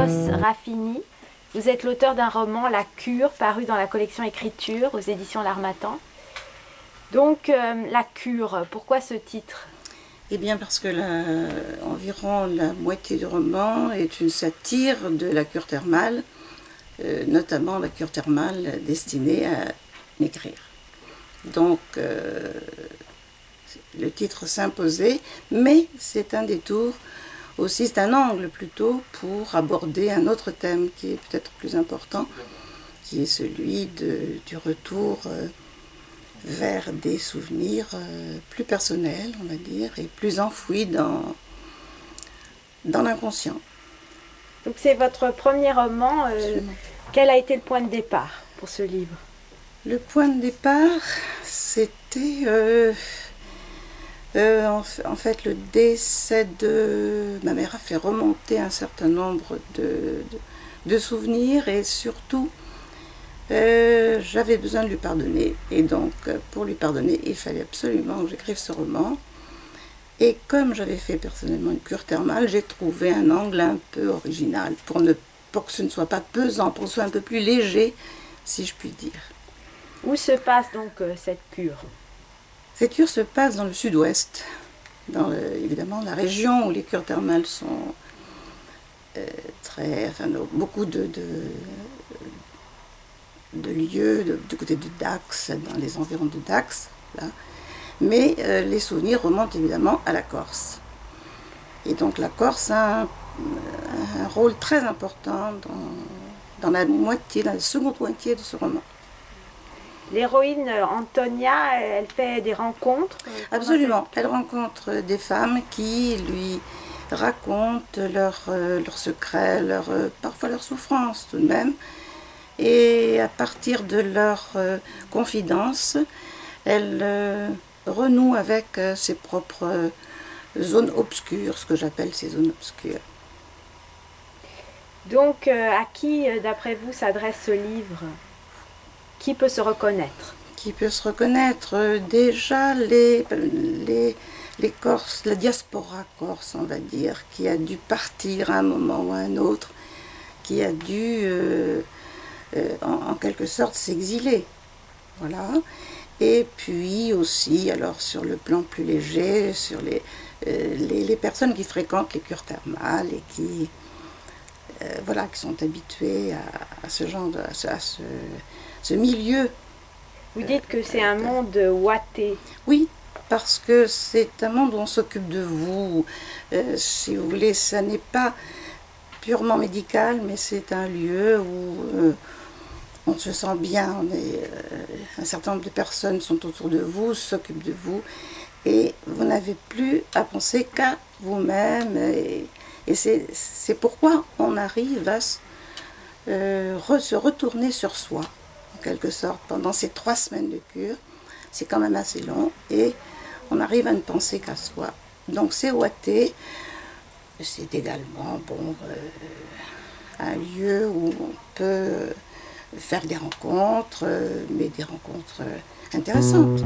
Carlos Raffini. Vous êtes l'auteur d'un roman, La Cure, paru dans la collection Écriture aux éditions L'Harmattan. Donc, La Cure, pourquoi ce titre? Eh bien parce que environ la moitié du roman est une satire de la cure thermale, notamment la cure thermale destinée à maigrir. Donc le titre s'imposait, mais c'est un détour aussi, c'est un angle plutôt pour aborder un autre thème qui est peut-être plus important, qui est celui du retour vers des souvenirs plus personnels, on va dire, et plus enfouis dans l'inconscient. Donc c'est votre premier roman. Quel a été le point de départ pour ce livre? Le point de départ, c'était en fait le décès de ma mère a fait remonter un certain nombre de souvenirs et surtout j'avais besoin de lui pardonner, et donc pour lui pardonner il fallait absolument que j'écrive ce roman. Et comme j'avais fait personnellement une cure thermale, j'ai trouvé un angle un peu original pour que ce ne soit pas pesant, pour que ce soit un peu plus léger, si je puis dire. Où se passe donc cette cure? Cette cure se passe dans le sud-ouest, dans évidemment la région où les cures thermales sont beaucoup de lieux du côté de Dax, dans les environs de Dax, là. Mais les souvenirs remontent évidemment à la Corse. Et donc la Corse a un rôle très important dans la seconde moitié de ce roman. L'héroïne Antonia, elle fait des rencontres? Absolument, elle rencontre des femmes qui lui racontent leurs secrets, parfois leurs souffrances tout de même. Et à partir de leurs confidences, elle renoue avec ses propres zones obscures, ce que j'appelle ces zones obscures. Donc, à qui, d'après vous, s'adresse ce livre? Qui peut se reconnaître? Qui peut se reconnaître? Déjà les Corses, la diaspora corse, on va dire, qui a dû partir à un moment ou à un autre, qui a dû, en quelque sorte, s'exiler. Voilà. Et puis aussi, alors sur le plan plus léger, sur les personnes qui fréquentent les cures thermales et qui, voilà, qui sont habituées à ce genre à ce milieu. Vous dites que c'est un monde ouaté. Oui, parce que c'est un monde où on s'occupe de vous. Si vous voulez, ça n'est pas purement médical, mais c'est un lieu où on se sent bien, un certain nombre de personnes sont autour de vous, s'occupent de vous, et vous n'avez plus à penser qu'à vous-même. Et c'est pourquoi on arrive à se retourner sur soi, en quelque sorte, pendant ces 3 semaines de cure. C'est quand même assez long, et on arrive à ne penser qu'à soi. Donc c'est ouaté, c'est également un lieu où on peut faire des rencontres, mais des rencontres intéressantes.